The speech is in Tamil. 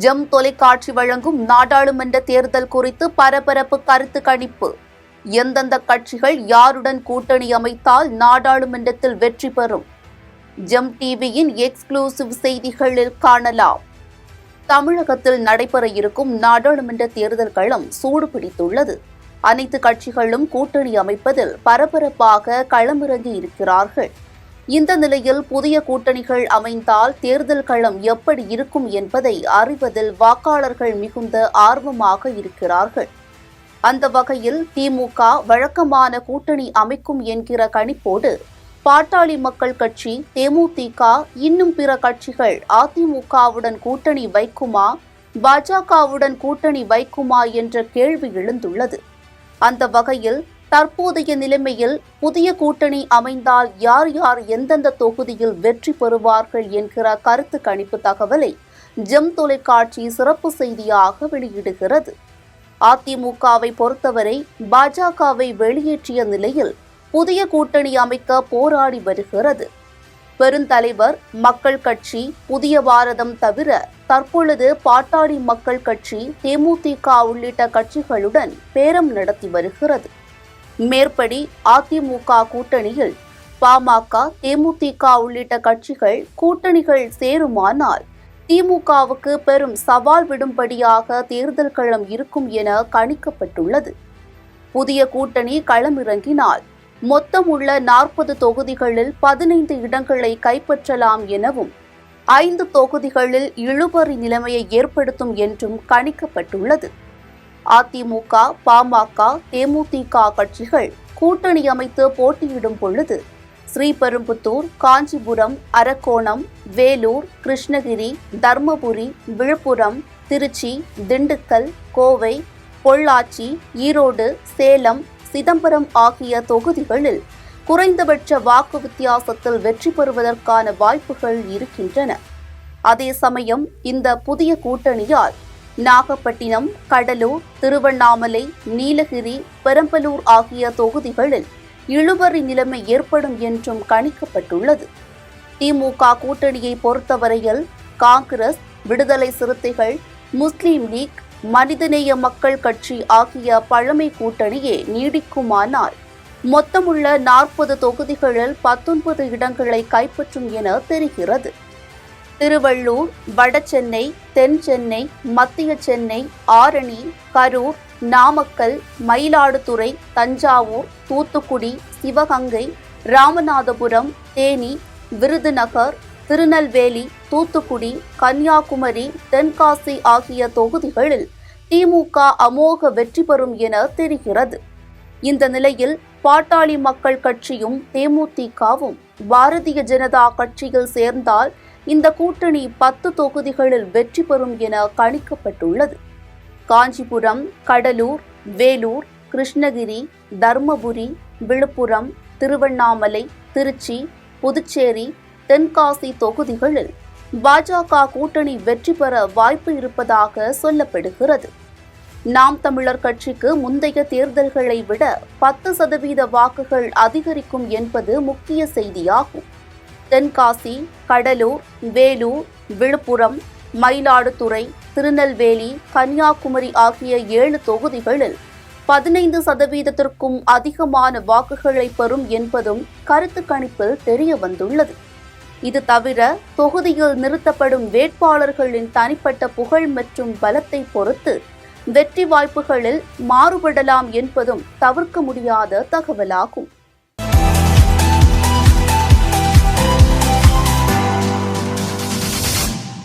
ஜெம் தொலைக்காட்சி வழங்கும் நாடாளுமன்ற தேர்தல் குறித்து பரபரப்பு கருத்து கணிப்பு. எந்தெந்த கட்சிகள் யாருடன் கூட்டணி அமைத்தால் நாடாளுமன்றத்தில் வெற்றி பெறும்? ஜெம் டிவியின் எக்ஸ்க்ளூசிவ் செய்திகளில் காணலாம். தமிழகத்தில் நடைபெற இருக்கும் நாடாளுமன்ற தேர்தல் களம் சூடுபிடித்துள்ளது. அனைத்து கட்சிகளும் கூட்டணி அமைப்பதில் பரபரப்பாக களமிறங்கி இருக்கிறார்கள். இந்த நிலையில் புதிய கூட்டணிகள் அமைந்தால் தேர்தல் களம் எப்படி இருக்கும் என்பதை அறிவதில் வாக்காளர்கள் மிகுந்த ஆர்வமாக இருக்கிறார்கள். அந்த வகையில் திமுக வழக்கமான கூட்டணி அமைக்கும் என்கிற கணிப்போடு பாட்டாளி மக்கள் கட்சி, தேமுதிக, இன்னும் பிற கட்சிகள் அதிமுகவுடன் கூட்டணி வைக்குமா, பாஜகவுடன் கூட்டணி வைக்குமா என்ற கேள்வி எழுந்துள்ளது. அந்த வகையில் தற்போதைய நிலைமையில் புதிய கூட்டணி அமைந்தால் யார் யார் எந்தெந்த தொகுதியில் வெற்றி பெறுவார்கள் என்கிற கருத்து கணிப்பு தகவலை ஜெம் தொலைக்காட்சி சிறப்பு செய்தியாக வெளியிடுகிறது. அதிமுகவை பொறுத்தவரை பாஜகவை வெளியேற்றிய நிலையில் புதிய கூட்டணி அமைக்க போராடி வருகிறது. பெருந்தலைவர் மக்கள் கட்சி, புதிய பாரதம் தவிர தற்பொழுது பாட்டாளி மக்கள் கட்சி, தேமுதிக உள்ளிட்ட கட்சிகளுடன் பேரம் நடத்தி வருகிறது. மேற்படி அதிமுக கூட்டணியில் பாமக, தேமுதிக உள்ளிட்ட கட்சிகள் கூட்டணிகள் சேருமானால் திமுகவுக்கு பெரும் சவால் விடும்படியாக தேர்தல் களம் இருக்கும் என கணிக்கப்பட்டுள்ளது. புதிய கூட்டணி களமிறங்கினால் மொத்தம் உள்ள 40 தொகுதிகளில் 15 இடங்களை கைப்பற்றலாம் எனவும் 5 தொகுதிகளில் இழுபறி நிலைமையை ஏற்படுத்தும் என்றும் கணிக்கப்பட்டுள்ளது. அதிமுக, பாமக, தேமுதிக கட்சிகள் கூட்டணி அமைத்து போட்டியிடும் பொழுது ஸ்ரீபெரும்புத்தூர், காஞ்சிபுரம், அரக்கோணம், வேலூர், கிருஷ்ணகிரி, தர்மபுரி, விழுப்புரம், திருச்சி, திண்டுக்கல், கோவை, பொள்ளாச்சி, ஈரோடு, சேலம், சிதம்பரம் ஆகிய தொகுதிகளில் குறைந்தபட்ச வாக்கு வித்தியாசத்தில் வெற்றி பெறுவதற்கான வாய்ப்புகள் இருக்கின்றன. அதே சமயம் இந்த புதிய கூட்டணியால் நாகப்பட்டினம், கடலூர், திருவண்ணாமலை, நீலகிரி, பெரம்பலூர் ஆகிய தொகுதிகளில் இழுபறி நிலைமை ஏற்படும் என்றும் கணிக்கப்பட்டுள்ளது. திமுக கூட்டணியை பொறுத்தவரையில் காங்கிரஸ், விடுதலை சிறுத்தைகள், முஸ்லீம் லீக், மனிதநேய மக்கள் கட்சி ஆகிய பழமை கூட்டணியே நீடிக்குமானால் மொத்தமுள்ள 40 தொகுதிகளில் 19 இடங்களை கைப்பற்றும் என தெரிகிறது. திருவள்ளூர், வடசென்னை, தென் சென்னை, மத்திய சென்னை, ஆரணி, கரூர், நாமக்கல், மயிலாடுதுறை, தஞ்சாவூர், தூத்துக்குடி, சிவகங்கை, ராமநாதபுரம், தேனி, விருதுநகர், திருநெல்வேலி, தூத்துக்குடி, கன்னியாகுமரி, தென்காசி ஆகிய தொகுதிகளில் திமுக அமோக வெற்றி பெறும் என தெரிகிறது. இந்த நிலையில் பாட்டாளி மக்கள் கட்சியும் தேமுதிகவும் பாரதிய ஜனதா கட்சியில் சேர்ந்தால் இந்த கூட்டணி 10 தொகுதிகளில் வெற்றி பெறும் என கணிக்கப்பட்டுள்ளது. காஞ்சிபுரம், கடலூர், வேலூர், கிருஷ்ணகிரி, தர்மபுரி, விழுப்புரம், திருவண்ணாமலை, திருச்சி, புதுச்சேரி, தென்காசி தொகுதிகளில் பாஜக கூட்டணி வெற்றி பெற வாய்ப்பு இருப்பதாக சொல்லப்படுகிறது. நாம் தமிழர் கட்சிக்கு முந்தைய தேர்தல்களை விட 10% வாக்குகள் அதிகரிக்கும் என்பது முக்கிய செய்தியாகும். தென்காசி, கடலூர், வேலூர், விழுப்புரம், மயிலாடுதுறை, திருநெல்வேலி, கன்னியாகுமரி ஆகிய 7 தொகுதிகளில் 15%க்கும் அதிகமான வாக்குகளை பெறும் என்பதும் கருத்து கணிப்பில் தெரிய வந்துள்ளது. இது தவிர தொகுதியில் நிறுத்தப்படும் வேட்பாளர்களின் தனிப்பட்ட புகழ் மற்றும் பலத்தை பொறுத்து வெற்றி வாய்ப்புகளில் மாறுபடலாம் என்பதும் தவிர்க்க முடியாத தகவலாகும்.